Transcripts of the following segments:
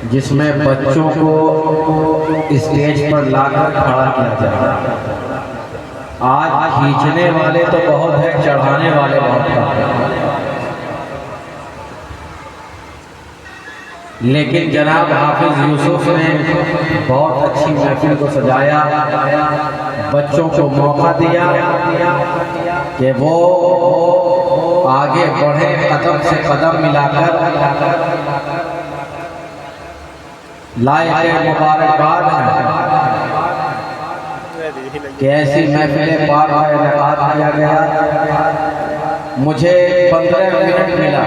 जिसमें बच्चों को स्टेज पर लाकर खड़ा किया जाए। आज खींचने वाले तो बहुत है, चढ़ाने वाले बहुत कम हैं। लेकिन जनाब हाफिज यूसुफ ने बहुत अच्छी महफिल को सजाया, बच्चों को मौका दिया कि वो आगे बढ़े, कदम से कदम मिलाकर। लायक मुबारकबाद है कि ऐसी महफिलें पाक का इनेकाद किया गया। मुझे 15 मिनट मिला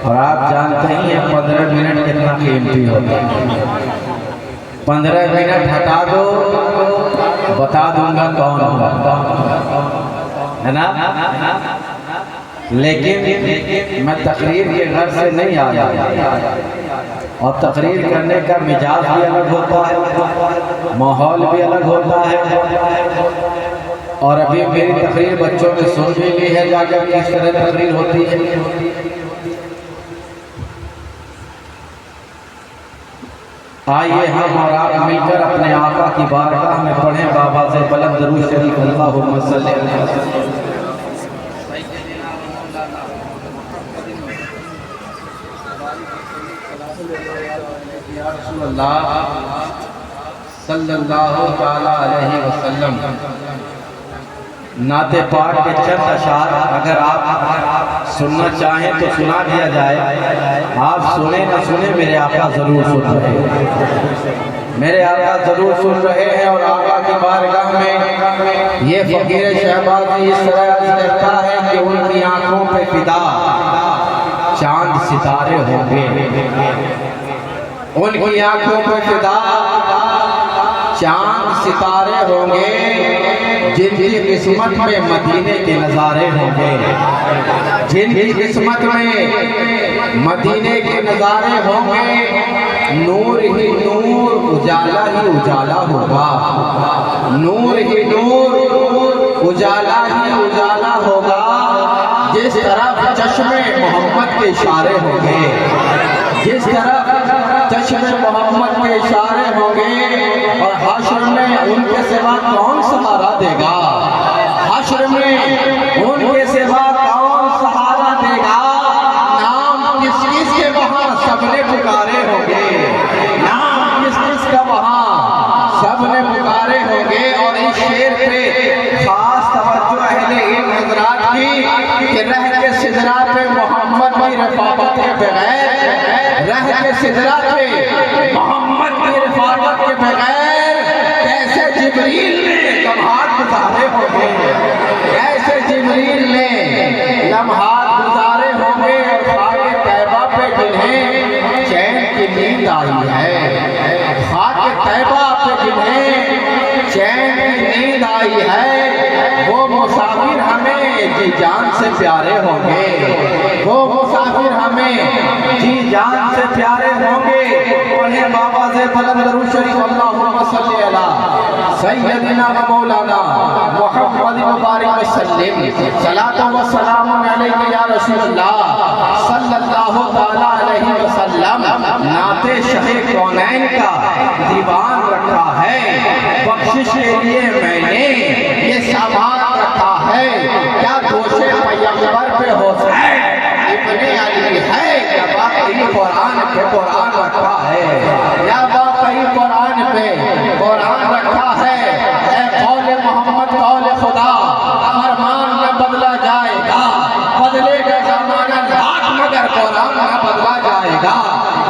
और आप जानते ही हैं 15 मिनट कितना कीमती होता है। 15 मिनट हटा दो, बता दूंगा कौन होगा, है ना। लेकिन मैं तकरीर के घर से नहीं आया, और तकरीर करने का मिजाज भी अलग होता है, माहौल भी अलग होता है। और अभी मेरी तकरीर बच्चों ने सुन भी ली है जाकर किस तरह तकरीर होती है। आइए हम और आप मिलकर अपने आका की बारगाह में पढ़ें बाबा से बुलंद दरूद शरीफ अल्लाहुम्मा सल्ली अलैहि वसल्लम। सल्लल्लाहु तआला अलैहि वसल्लम। नाते पाक के चंद अशार अगर आप सुनना चाहें तो सुना दिया जाए। आप सुने न सुने, मेरे आका जरूर सुन रहे हैं, मेरे आका जरूर सुन रहे हैं। और आका की बारगाह में ये फकीर शहबाज इस तरह कहता है कि उनकी आंखों पे फिदा चांद सितारे होंगे, उनकी आंखों पे फिदा चांद सितारे होंगे। जिनकी किस्मत में मदीने के नज़ारे होंगे, जिनकी किस्मत में मदीने के नज़ारे होंगे। नूर ही नूर, उजाला ही उजाला होगा, नूर ही नूर, उजाला ही उजाला होगा। जिस तरफ चश्मे मोहम्मद के इशारे होंगे, जिस तरफ चश्मे मोहम्मद के इशारे होंगे। और हश्र में उनके सिवा कौन सहारा देगा, हश्र में उनके सिवा कौन सहारा देगा। नाम किस किस के वहाँ सबने पुकारे होंगे, नाम किस किस का वहाँ सबने पुकारे होंगे। और इस शेर पे खास तवज्जो अहले इल्म हज़रात की कि रह के सिदरा पे मोहम्मद की रफ़ाक़त के बगैर, रह के सिदरा पे मोहम्मद की रफ़ाक़त के बगैर कैसे जिब्रील ने लम्हात गुजारे होंगे, कैसे जिब्रील ने लम्हात गुजारे होंगे। और खाके तैबा पे जिन्हें चैन की नींद आई है, खाके तैबा पे जिन्हें चैन की नींद आई है, वो मुसाफिर हमें जी जान से प्यारे होंगे, वो मुसाफिर हमें जी जान से प्यारे होंगे। पढ़े बाबा से बुलंद दरूद शरीफ अल्लाहुम्मा सल्ली अला सय्यदिना व मौलाना मुहम्मद मुबारक वसल्लम। सलातो व सलाम अलैका या रसूलल्लाह सल्लल्लाहु तआला अलैहि वसल्लम। नाते शहे कौनैन का दीवान रखा है, बख्शिश के लिए मैंने ये सामान रखा है। क्या दोषे पैगंबर पे हुसैन इब्ने अली है, या वाकई कुरान पे कुरान रखा है, या वाकई कुरान पे कुरान रखा है। कौले मोहम्मद कौले खुदा, फरमान न बदला जाएगा, बदलेगा जमाना लाख मगर कुरान न बदला जाएगा,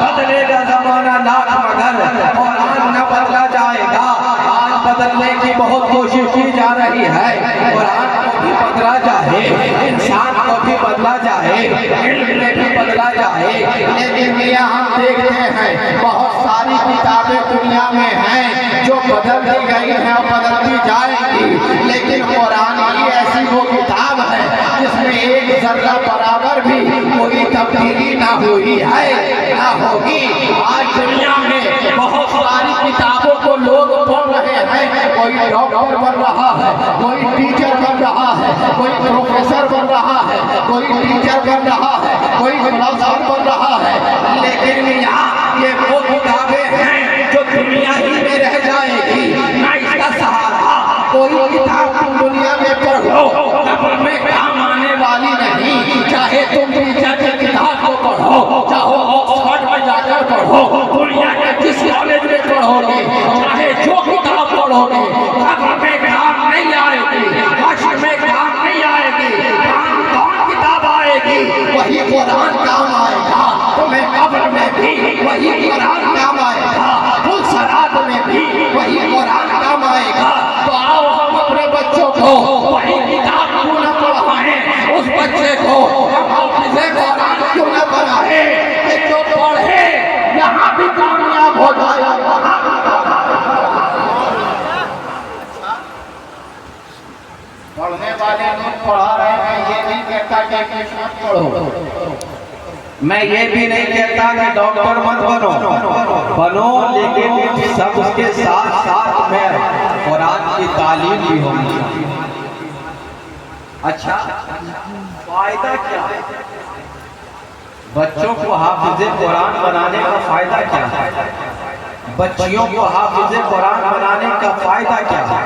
बदलेगा जमाना लाख मगर कुरान न बदला जाएगा। आज बदलने की बहुत कोशिश की जा रही है, कुरान को भी बदला जाए, इंसान को भी बदला जाए, इल्म में भी बदला जाए। लेकिन यहाँ हम देखते हैं बहुत सारी किताबें दुनिया में हैं जो बदल दी गई हैं और बदलती जाएंगी। लेकिन कुरान की ऐसी वो किताब है जिसमें एक जर्रा बराबर भी कोई तब्दीली ना हुई है, ना होगी। आज दुनिया में बहुत सारी किताबों को लोग पढ़ रहे हैं, कोई डॉक्टर बन रहा है, कोई टीचर बन रहा है, कोई प्रोफेसर बन रहा है, कोई टीचर बन रहा है, कोई फिलोसोफर बन रहा है। लेकिन यहाँ हो, दुनिया के जिस कॉलेज में पढ़ोगे, चाहे जो किताब पढ़ोगे, कब्र में काम नहीं आएगी, हश्र में काम नहीं आएगी। कौन किताब आएगी? वही कुरान काम आएगा। तुम्हें कब्र में भी वही कुरान काम आएगा, फुलसरात में भी वही कुरान काम आएगा। तो आओ हम अपने बच्चों को वही किताब क्यों न पढ़ाएं, उस बच्चे को हम हाफिज़े कुरान क्यों न बनाएं कि जो पढ़े यहाँ भी कामयाब हो जाए। पढ़ने वाले लोग पढ़ा रहे हैं, ये नहीं कहता कि मत पढ़ो, मैं ये भी नहीं कहता कि डॉक्टर मत बनो, लेकिन सब उसके साथ साथ में कुरान की तालीम भी होनी चाहिए। अच्छा, फायदा क्या है? बच्चों को हाफिज़े कुरान बनाने का फायदा क्या है? बच्चियों को हाफिज़े कुरान बनाने का फायदा क्या है?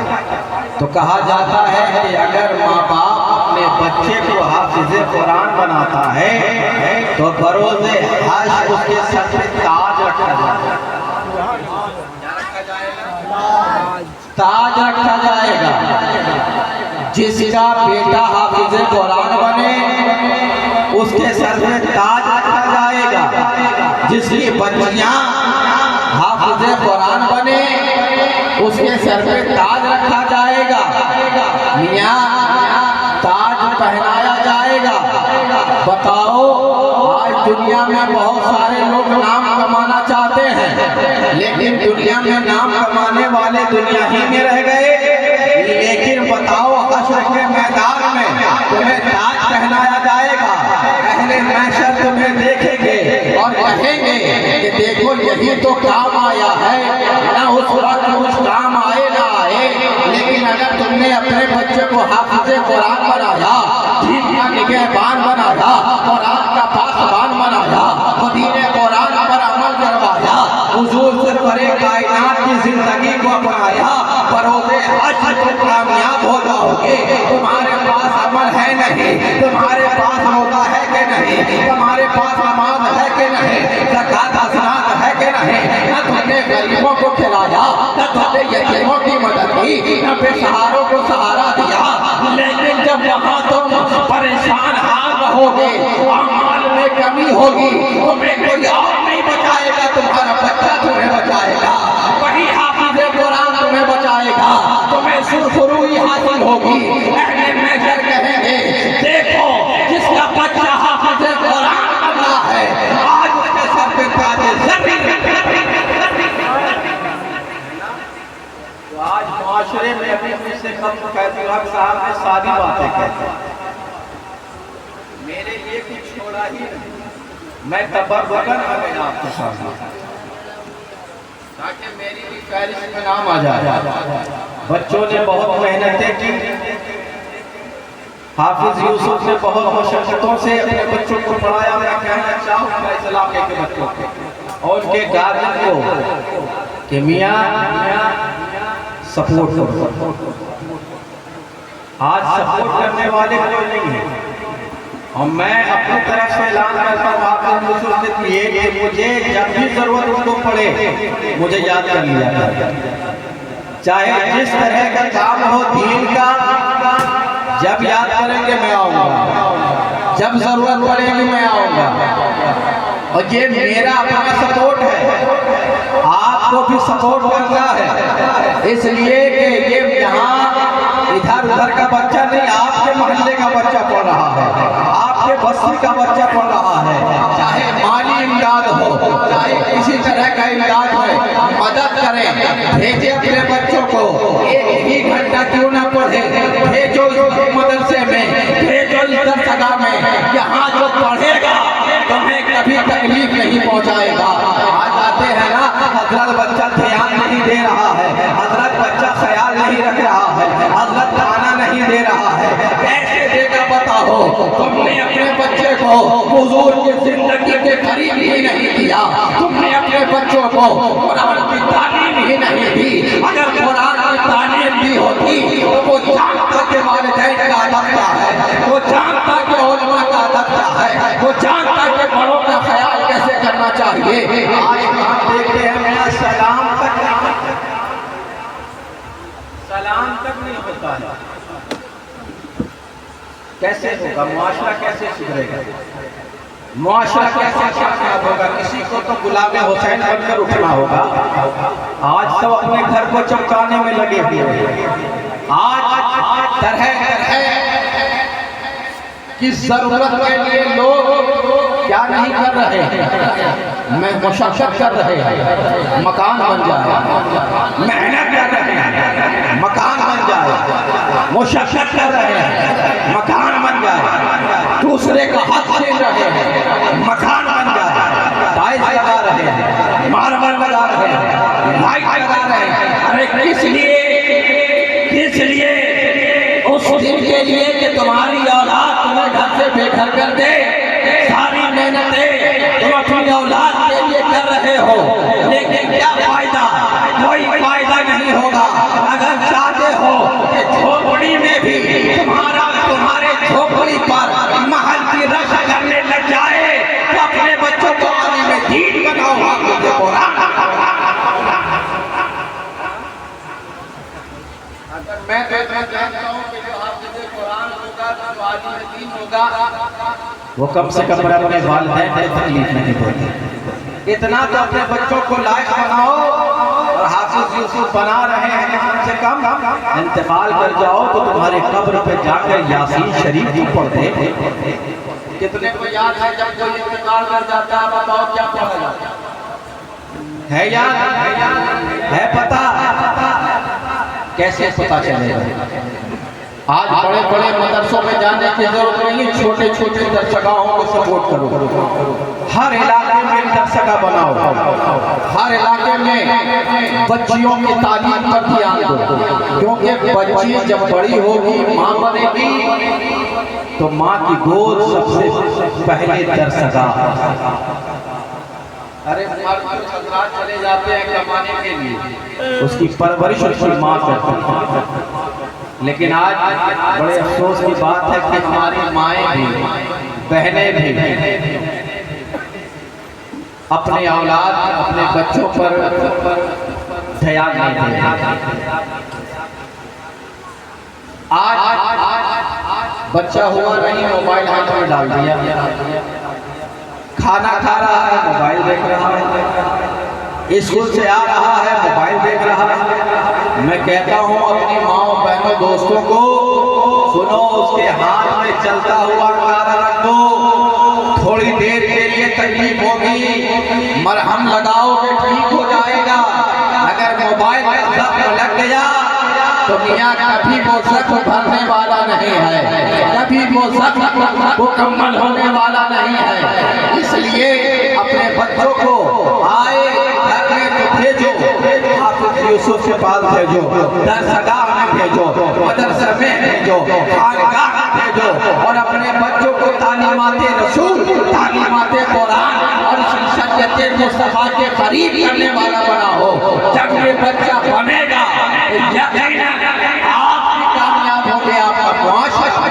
तो कहा जाता है कि अगर माँ बाप अपने बच्चे को हाफिज़े कुरान बनाता है तो बरोज़े हश्र उसके सर पे ताज रखा जाएगा। ताज रखा जाएगा। जिसका बेटा हाफिज़े कुरान बने उसके सर पे ताज रखा जाएगा। जिसकी बच्चियां हाफिज़े कुरान बने उसके सर पे ताज रखा जाएगा। मियाँ ताज पहनाया जाएगा। बताओ, आज दुनिया में बहुत सारे लोग नाम कमाना चाहते हैं, लेकिन दुनिया में नाम कमाने वाले दुनिया ही में रह गए। लेकिन बताओ, हश्र के मैदान में तुम्हें ताज पहनाया जाएगा। अहले महशर तुम्हें देखेंगे और कहेंगे कि देखो यही तो काम आया है, ना उस वक्त कुछ काम आए ना आए। लेकिन अगर तुमने अपने बच्चे को हाफिज़े कुरान बनाया, दीन का निगहबान बनाया, कुरान का पासबान बनाया, दीन कुरान पर अमल करवाया, हुजूर से परे कायनात की जिंदगी को अपनाया, बरोज़े हश्र तुम कामयाब हो जाओगे। तुम्हारे पास अमल है नहीं, तुम्हारे पास रोज़ा है कि नहीं, तुम्हारे पास नमाज है कि नहीं, ज़कात हसनात है कि नहीं, न तुमने गरीबों को खिलाया, न तुमने यतीमों की मदद की, न बेसहारों को सहारा दिया। लेकिन जब वहाँ तुम परेशान हाल रहोगे, अमाल में कमी होगी, तुम्हें कोई और नहीं बचाएगा, तुम्हारा बच्चा तुम्हें बचाएगा। वही हाफिज़े कुरान तुम्हें बचाएगा, तुम्हें सुरखुरुई हासिल होगी। अहले महशर कहेंगे, देखो जिसका बच्चा हाफिज़े कुरान बना है, आज उसके सर पे ताजे ज़मीन। तो आज माशरे में अभी मुझसे कम फैज़ुल साहब ने सारी बातें कहते हैं, मेरे लिए कुछ छोड़ा ही नहीं। मैं तबर्रुकन आ गया आपके सामने ताकि मेरी भी फहरिस्त में नाम आ जाए। बच्चों ने बहुत मेहनतें की, हाफिज यूसुफ ने बहुत मशक्क़तों से अपने बच्चों को पढ़ाया। मैं कहना चाहूँगा इस इलाके के बच्चों को और उनके गार्जियन को कि मियाँ सपोर्ट करो। आज सपोर्ट करने वाले कोई नहीं है, और मैं अपनी तरफ से ऐलान करता हूँ हाफिज यूसुफ से कि मुझे जब भी जरूरत उनको पड़े मुझे याद कर लिया जाए। चाहे जिस तरह का काम हो दीन का, जब याद करेंगे मैं आऊँगा, जब जरूरत पड़ेगी मैं आऊँगा। और ये मेरा अपना सपोर्ट है, आपको भी सपोर्ट करना है। इसलिए कि ये यहाँ इधर उधर का बच्चा नहीं, आपके मोहल्ले का बच्चा पढ़ रहा है, आपके बस्ती का बच्चा पढ़ रहा है। चाहे माली इमदाद हो, चाहे किसी तरह का इमदाद हो, मदद करें, भेजे अपने बच्चों को। एक ही घंटा क्यों ना पढ़े, भेजो मदरसे में, भेजो इस दरसगाह में। यहाँ जो पढ़ेगा तुम्हें कभी तकलीफ नहीं पहुँचाएगा। आज आते हैं ना, हजरत बच्चा ध्यान नहीं दे रहा है, हजरत बच्चा ख्याल नहीं रख रहा है, हजरत खाना नहीं दे रहा है। कैसे देगा बताओ? तुमने अपने बच्चे को हुजूर की जिंदगी के करीब ही नहीं किया, तुमने अपने बच्चों को कुरान की तालीम ही नहीं दी। अगर कुरान की तालीम दी होती तो वो जानता के वालिदैन का अदब क्या है, वो जानता के उलमा का अदब क्या है, वो जानता के बड़ों का ख्याल कैसे करना चाहिए। आज देखते हैं मेरा सलाम तक नहीं होता है। कैसे होगा मुआशरा, कैसे सुधरेगा मुआशरा, कैसे कामयाब होगा? किसी को तो गुलाम हुसैन बनकर उठना होगा। आज सब अपने घर को चमकाने में लगे हुए हैं। आज तरह तरह की जरूरत के लिए लोग क्या नहीं कर रहे हैं, मैं मशक्कत कर रहे हैं मकान बन जाए, मेहनत कर रहे हैं मकान बन जाए, मशक्कत कर रहे हैं मकान बन जाए, दूसरे का हक छीन रहे हैं मकान बन जाए, टाइल्स लगा रहे हैं, मार्बल लगा रहे हैं, लाइट लगा रहे हैं। अरे किस लिए? किस लिए? उस दिन के लिए कि तुम्हारी औलाद तुम्हें घर से बेघर कर दे। सारी मेहनतें तुम अपनी औलाद के लिए कर रहे हो, लेकिन क्या फायदा? कोई फायदा नहीं होगा। अगर चाहते हो कि झोपड़ी में भी तुम्हारे झोपड़ी पर महल की रश करने लग जाए, तो अपने बच्चों को आने में दीन बनाओ। मैं जानता हूं कि जो हाफिज़ कुरान होगा, जो आलिम दीन होगा, वो कम से कम अपने वालिदैन को तकलीफ नहीं देते। इतना तो अपने बच्चों को लायक बनाओ, और हाफिज़ यूसुफ बना रहे हैं, कम से कम इंतकाल कर जाओ तो तुम्हारे कब्र पे जाकर यासीन शरीफ की पढ़ते। कितने को याद है जब कोई इंतकाल कर जाता है, बताओ क्या पढ़ा जाता है? याद है? पता? कैसे पता चलेगा? आज बड़े बड़े मदरसों में जाने की जरूरत नहीं, छोटे छोटे दरसगाहों को सपोर्ट करो। हर इलाके में दरसगा बनाओ, हर इलाके में बच्चियों की तालीम पर ध्यान दो, क्योंकि बच्ची जब बड़ी होगी, माँ बनेगी, तो माँ की गोद सबसे पहले दरसगा। अरे चले जाते हैं कमाने के लिए, उसकी परवरिश उसकी माँ करती है। लेकिन आज बड़े अफसोस की बात है कि हमारी माएँ भी, बहनें भी अपने औलाद, अपने बच्चों पर ध्यान नहीं दे रही। आज बच्चा हुआ नहीं, मोबाइल हाथ में डाल दिया, खाना खा रहा है, मोबाइल देख रहा है, स्कूल से आ रहा है, मोबाइल देख रहा है। मैं कहता हूँ अपनी माओ बहनों दोस्तों को, सुनो, उसके हाथ में चलता हुआ कारा रख दो, थोड़ी देर के लिए तकलीफ होगी, मरहम लगाओगे ठीक हो जाएगा। अगर मोबाइल में जख्म लग गया तो मियाँ कभी वो जख्म भरने वाला नहीं है, कभी वो जख्म मुकम्मल होने वाला नहीं है। इसलिए अपने बच्चों को आए घर में तो भेजो, हाफिज़ यूसुफ के पास भेजो, दरसगाह में भेजो, मदरसे में भेजो, खानगाह में भेजो, और अपने बच्चों को तालीमाते रसूल, तालीमाते कुरान और शरीयत मुस्तफा के करीब करने वाला बनाओ। जब ये बच्चा बनेगा यकीनन आप भी कामयाब होंगे, आपका मुआशरा।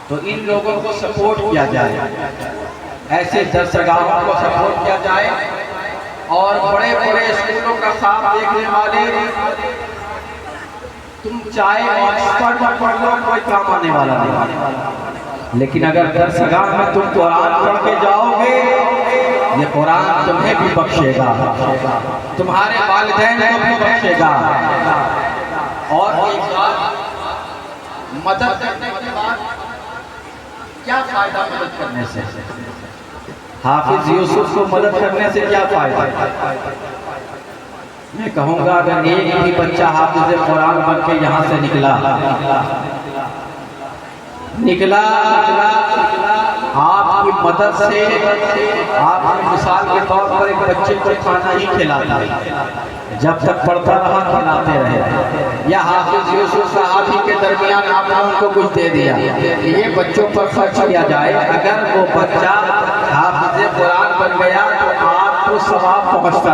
तो इन लोगों को सपोर्ट किया जाए, ऐसे दरसगाहों को सपोर्ट किया जाए, और बड़े बड़े स्कूलों का साथ देखने वाले, तुम चाहे ऑक्सफोर्ड में पढ़ लो, कोई काम आने वाला नहीं, लेकिन अगर दरसगाह में तुम कुरान पढ़ के जाओगे, ये कुरान तुम्हें भी बख्शेगा, तुम्हारे वालिदैन को भी बख्शेगा। और मदद करने के बाद क्या फायदा? मदद करने से, हाफिज़ यूसुफ को मदद करने से क्या फायदा? मैं कहूँगा अगर एक भी बच्चा हाफिज़ कुरान बन के यहाँ से निकला, आपकी मदद से, आप मिसाल के तौर पर एक बच्चे को खाना ही खिलाता है, जब तक पढ़ता रहा खिलाते रहे, या हाफिज़ यूसुफ साहबी के दरमियान आपने उनको कुछ दे दिया, ये बच्चों पर खर्च किया जाए। अगर वो बच्चा हाफिज़ कुरान बन गया तो आपको सवाब पहुँचता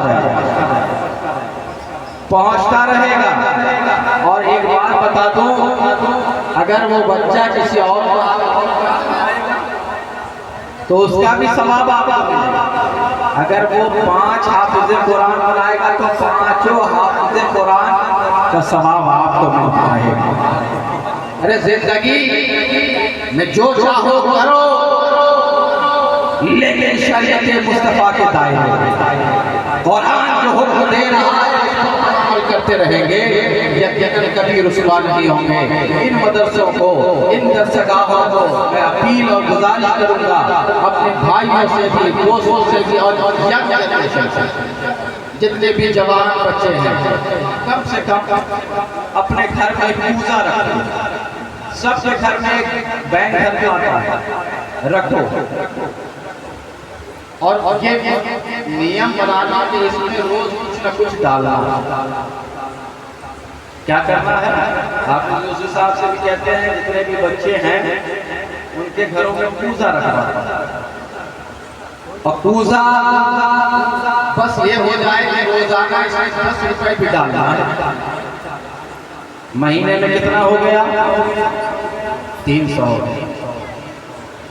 रहेगा। और एक बात बता दूं, अगर वो बच्चा किसी और को तो उसका भी सवाब आपको मिलेगा। अगर वो 5 हाफिज कुरान बनाएगा तो 5 हाफिज कुरान का सवाब आपको मिलता रहेगा। अरे जिंदगी में जो चाहो करो, लेकिन शरीयत मुस्तफा के दायरे, कुरान जो हुक्म दे रहा है अमल करते रहेंगे, यकीनन कभी रुसवा नहीं होंगे। इन मदरसों को, इन दरसगाहों को मैं अपील और गुजारिश करूंगा अपने भाइयों से भी, दोस्तों से भी और यंग जनरेशन से, जितने भी जवान बच्चे हैं, कम से कम अपने घर में पूजा रखो। सबके घर में एक बैंक घर में आता है, रखो। और ये नियम बनाना कि इसमें रोज कुछ न कुछ डालना। क्या करना है, आप उस हिसाब से भी कहते हैं जितने भी बच्चे हैं उनके घरों में पूजा रखना। और पूजा बस ये हो जाए कि रोजाना इसमें 10 रुपए भी डालना है। महीने में कितना हो गया? 300।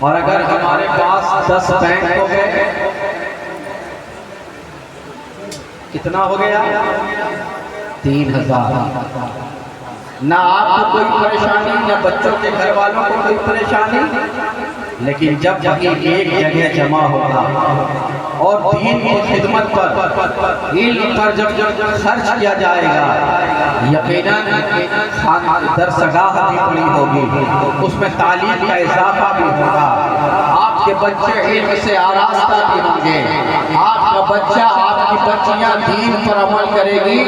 और अगर हमारे पास 10 बैंक हो गए, कितना हो गया? 3000। ना आपको कोई परेशानी, ना बच्चों के घर वालों को कोई परेशानी। लेकिन जब वही एक जगह जमा होगा और दीन की खिदमत पर, इल्म पर जब खर्च किया जाएगा, यकीनन दरसगाह भी बड़ी होगी, उसमें तालीम का इजाफा भी होगा, आपके बच्चे इल्म से आरास्ता भी होंगे, आपका बच्चा, आपकी बच्चियां दीन पर अमल करेगी,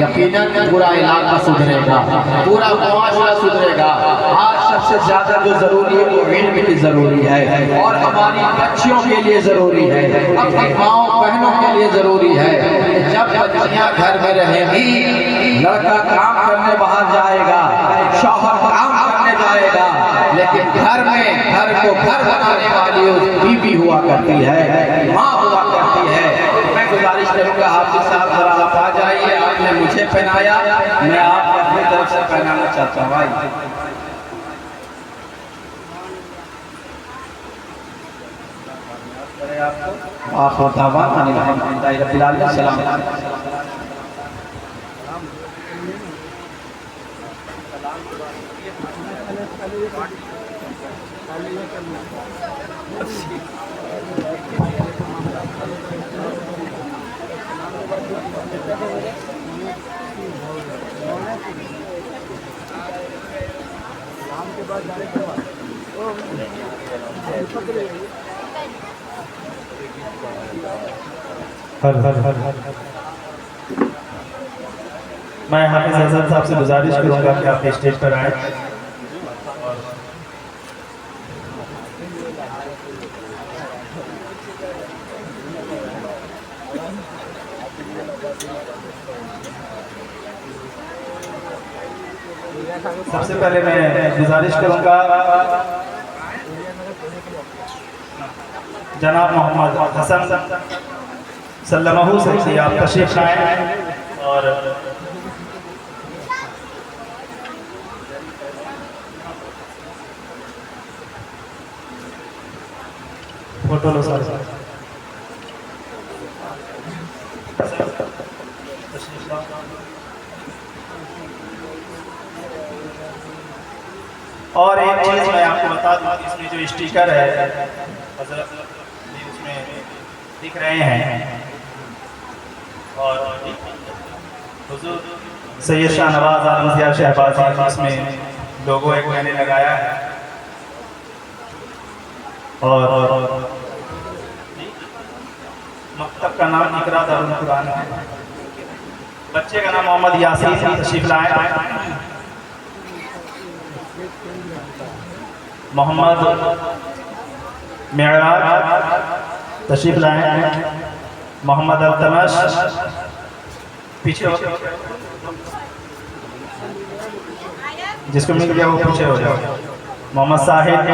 यकीनन पूरा इलाका सुधरेगा, पूरा मुआशरा सुधरेगा। आज सबसे ज्यादा जो जरूरी है वो इल्म की जरूरी है, और हमारी बच्चियों के लिए जरूरी है, अपनी माओ बहनों के लिए जरूरी है। जब बच्चियां घर में रहेंगी, लड़का काम करने बाहर जाएगा, शौहर काम करने जाएगा, लेकिन घर में, घर को घर बनाने वाली बीवी हुआ करती है, माँ हुआ करती है। मैं गुजारिश करूंगा हाफिज साहब जरा आप आ जाइए। आपने मुझे पहनाया, मैं आपको अपनी तरफ से पहनाना चाहता हूँ। मैं हाफिज हसन साहब से गुजारिश करूंगा कि आप स्टेज पर आए। सबसे पहले मैं गुजारिश करूंगा जनाब मोहम्मद हसन सल्लल्लाहु अलैहि वसल्लम आप तशरीफ लाएं और फोटो लो सर। और एक चीज मैं आपको बता दूं, इसमें जो स्टिकर है उसमें दिख रहे हैं, और हुजूर सैयद शाहनवाज आलम ज़िया शहबाज़ी इसमें लोगो एक मैंने लगाया है, और मकतब का नाम इकरा दारुल कुरान है। बच्चे का नाम मोहम्मद यासीन तशरीफ लाए। मोहम्मद मेराज तशरीफ लाए। मोहम्मद अल्तमश पीछे, जिसको मिल गया वो पीछे हो जाए। मोहम्मद साहिद,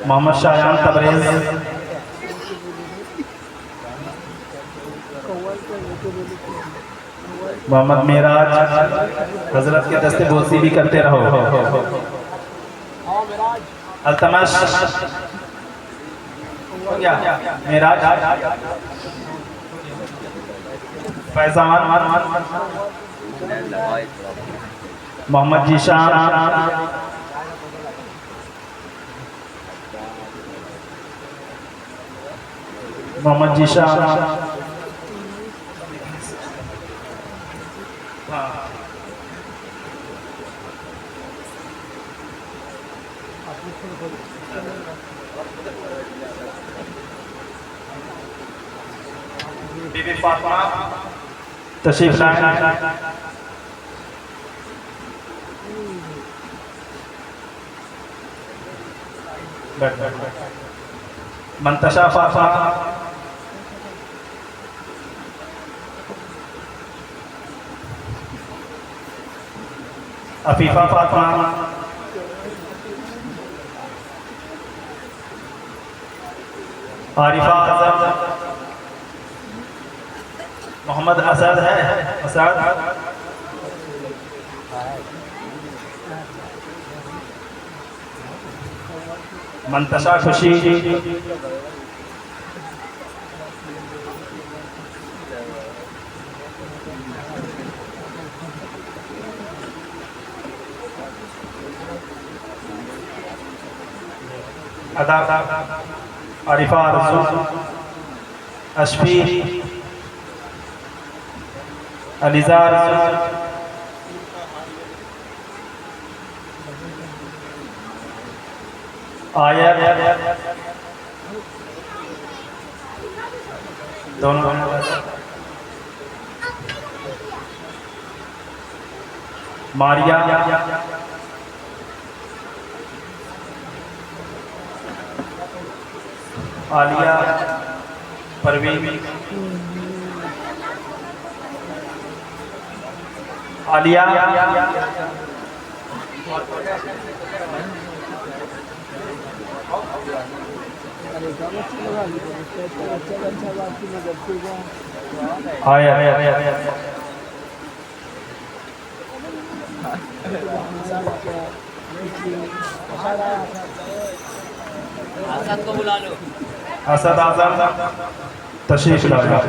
मोहम्मद शायान तबरेज, मोहम्मद मेराज, हजरत के दस्ते बोसी भी करते रहो। अल्तमश हो गया, मेराज, फैजान, मोहम्मद जीशान, मोहम्मद जीशान, बीबी फातिमा तशरीफ लाए। मंतशा फातिमा, अफीफा फातिमा, आरिफा असद, मोहम्मद असद है, असद, मंतशा खुशी, अदा, आरिफा रसूल, अशफी, अलीजा रसूल, आयत, दोनों, मारिया, आलिया, परवीन, आलिया, असद को बुला लो। असद आजम तशरीफ लाए।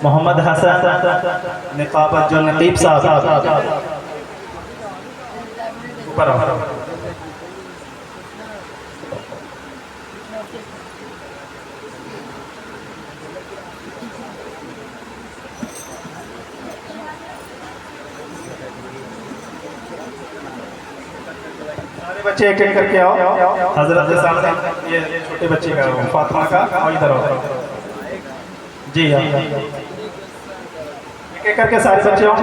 मोहम्मद हसन निकाबत जो नकीब साहब ऊपर आओ। बच्चे एक एक करके आओ हजरत के सामने। ये छोटे बच्चे का फातिमा का, और इधर आओ जी। हाँ, एक एक करके सारे बच्चे आओ।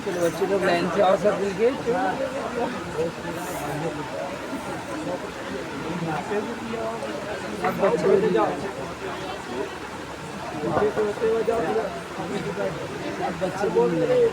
चलो बच्चे लोग लाइन से और सब मिल के अब बच्चे जाओ अब बच्चे बोल रहे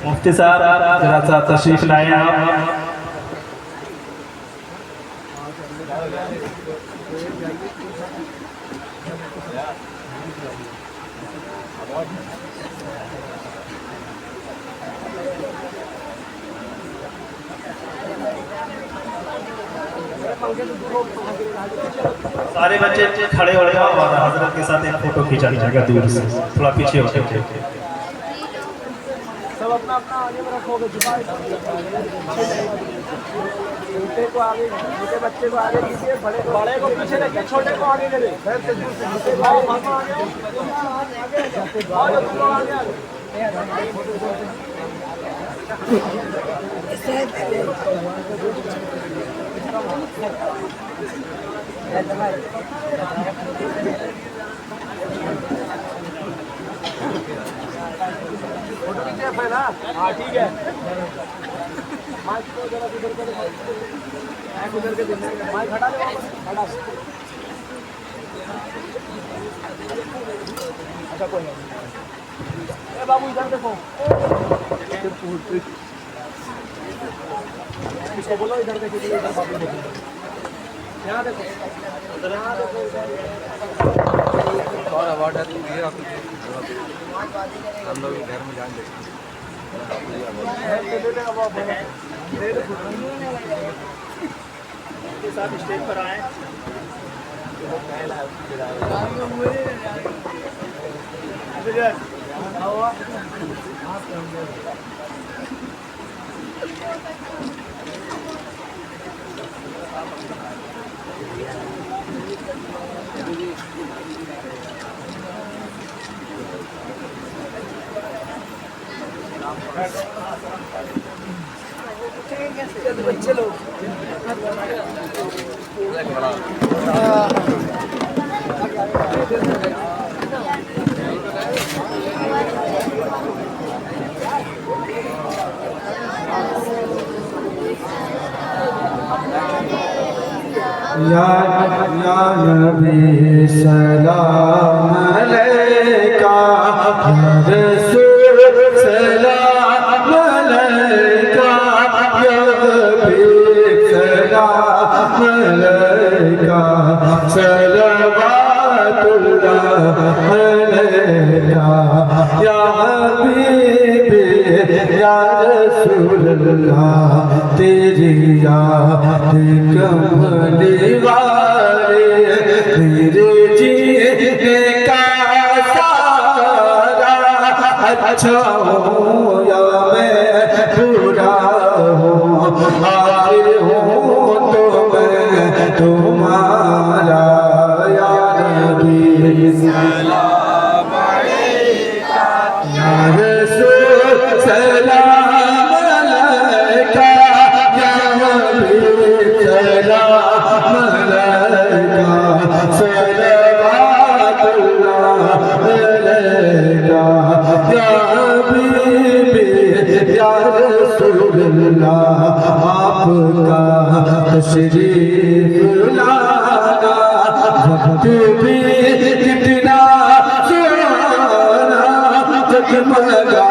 मुफ्ती साहब जरा सा तशरीफ लाए आप। सारे बच्चे खड़े हो जाओ और हजरत के साथ एक फोटो खींचा जाएगा दूर से, थोड़ा पीछे होके। सब अपना अपना आगे में रखोगे, छोटे को आगे, छोटे बच्चे को आगे कीजिए, बड़े को पीछे रखिए, छोटे को आगे ले पहला। हाँ ठीक है, माइक को जरा इधर कर, माइक उधर के देना, माइक हटा दे, हटा। अच्छा कोई नहीं, बाबू इधर देखो, इसको बोलो इधर देखो, इधर बाबू देखो, यहाँ देखो, यहाँ देखो। और अवार्ड है तो ये आप हम लोग घर में जान देते के साथ स्टेज पर आए। बच्चे लोग या नबी सलाम अलैका, या रसूल सलाम अलैका, या हबीब सलाम अलैका, सलवातुल्लाह अलैका, या हबीब या रसूलल्लाह, तेरी याद कमली वाले, तेरे जीने का सारा अच्छा हो या मैं बुरा हूँ, आखिर हूँ तो मैं तुम्हारा, या नबी सलाम अलैका, या रसूल सलाम अलैका, या हबीब सलाम अलैका, सलवातुल्लाह अलैका, या हबीबी या रसूलल्लाह, आपका तशरीफ लाना वक्त भी कितना सुहाना, जगमगा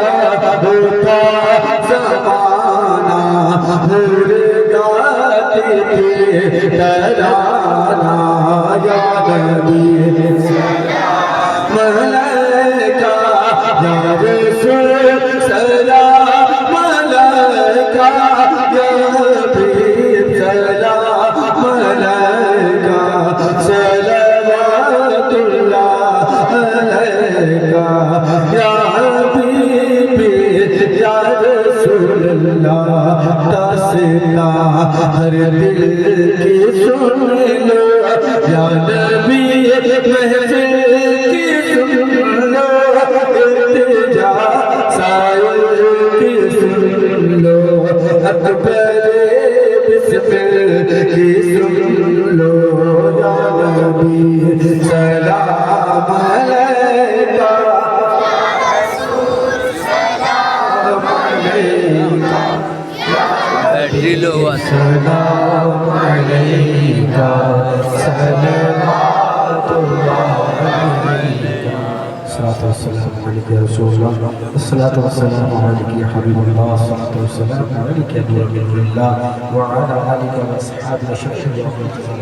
होता ज़माना, नूर गाते थे तराना, या नबी सलाम अलैका, या रसूल सलाम अलैका, या हबीब सलाम अलैका, सलवातुल्लाह अलैका, या हबीबी या रसूलल्लाह, वास्ता हर दिल की सुन लो या नबी महफिल की सुन लो इल्तिजा साइल की सुन लो अकबर बिस्मिल की सुन लो या नबी सलाम अलैका बैटरी लो हुआ सलाम अलैका सलावतुल्लाह अलैका सलातो वस्सलाम अलैका या रसूलल्लाह सलातो वस्सलाम अलैका या हबीबल्लाह सलातो वस्सलाम अलैका या नूरुल्लाह व अला आलिका व अस्हाबिका शफ़ीअ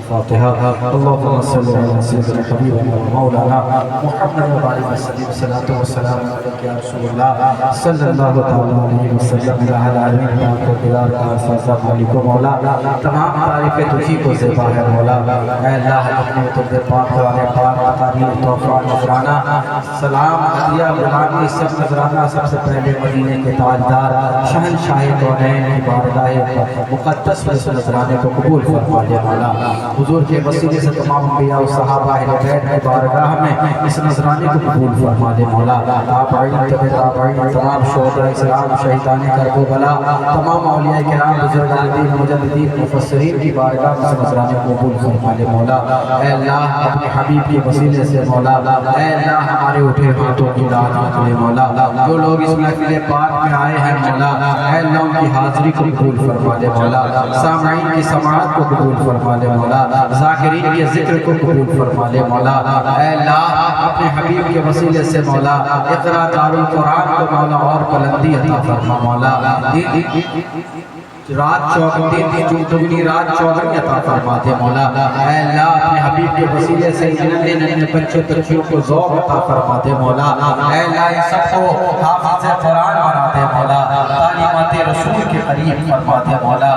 फातिहा अल्लाहुम्मा सल्लि अला सय्यिदिना हबीबना व मौलाना मुहम्मद व बारिक वसल्लम सलातो वस्सलाम अलैका या रसूलल्लाह सल्लल्लाहु तआला अलैहि वसल्लम इलाहुल आलमीन को बिलार का साजा मालिक मौला तमाम तारीफें तुझी को ज़िबा है मौला ऐ अल्लाह अपने तुझे पाक वाले पाक तारीफ तोहफा नजराना सलाम हदिया गुलामी सब नजराना सबसे पहले मदीने के ताजदार शहंशाह कौनैन की बारगाह मुक़द्दस में इस नजराने को कबूल फरमा दे मौला हुजूर के वसीले से तमाम अंबिया और सहाबा अहले बैत की बारगाह में इस नजराने को कबूल फरमा दे मौला ताबईन तबे ताबईन तमाम शुहदा इस्लाम शहीदान करबला तमाम औलिया किराम बुजुर्गान दीन मुजद्दिदीन मुफस्सिरीन की बारगाह में इस नजराने को कबूल फरमा दे मौला ऐ अल्लाह अपने हबीब के वसीले से मौला ऐ अल्लाह हमारे उठे हाथों की दाद ले मौला जो लोग इस महफिल पाक में आए हैं मौला ऐ अल्लाह उनकी हाजिरी को कबूल फरमा दे मौला सामईन की समाअत को कबूल फरमा दे मौला ज़ाकिरीन के जिक्र को कबूल फरमा दे मौला ऐ अल्लाह अपने हबीब के वसीले से मौला इक़रा दारुल कुरान को मौला और बुलंदी अता फरमा मौला रात 14 दुगनी रात 14 अता फरमा दे मौला ऐ अल्लाह अपने हबीब के वसीले से नन्हे नन्हे बच्चे बच्चियों को ज़ौक़ अता फरमा दे मौला ऐ अल्लाह इन सबको हाफ़िज़ कुरान बना दे मौला तालीमात रसूल के करीब फरमा दे मौला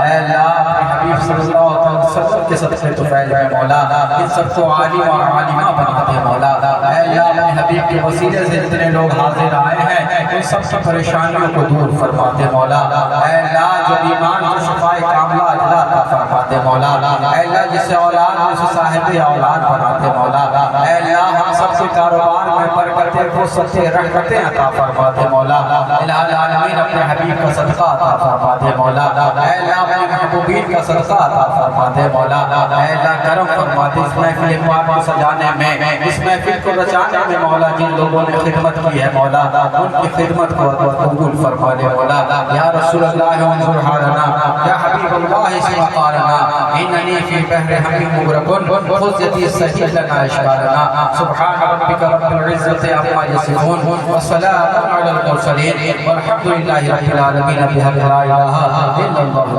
ऐ अल्लाह अपने हबीब सल्लल्लाहु अलैहि वसल्लम के सदक़े तो फैल है मौला इन सबको आलिम और आलिमा बना दे मौला ऐ अल्लाह अपने हबीब के वसीले से जितने लोग हाजिर आए हैं उन सब की परेशानियों को दूर फरमा दे मौला ऐ अल्लाह जो ईमान को शफाए कामला अजला अता फरमा दे मौला ऐ अल्लाह जिसे औलाद उसे साहिब औलाद बना दे मौला ऐ अल्लाह हम सब के कारोबार में बरकतें फुर्सतें रहमतें अता फरमा दे मौला इलाहुल आलमीन अपने हबीब का सदका अता फरमा दे मौला ऐ अल्लाह अपने महबूबीन का सदका अता फरमा दे मौला ऐ अल्लाह करम फरमा दे इस महफिल पाक को सजाने में इस महफिल को रचाने में मौला जिन लोगों ने खिदमत की है मौला उनकी खिदमत को कबूल फरमा दे मौला या रसूल अल्लाह मंजूर हारना या हबीब अल्लाह इस्मा कारना इन्ननी फी बहर हमी मुगरकुन खुद यदी सही लना इश्कारना सुभान रब्बिका रब्बिल इज्जति अम्मा यसिफून व सलामुन अलल मुरसलीन वल्हम्दुलिल्लाहि रब्बिल आलमीन बिहक ला इलाहा इल्लल्लाह।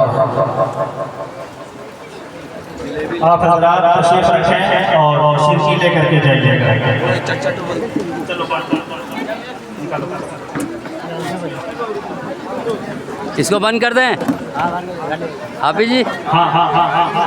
आप हज़रात तशरीफ रखें और शिरकी लेकर के जाइएगा। चलो इसको बंद कर दें हाफिज जी। हाँ हाँ हाँ हाँ हाँ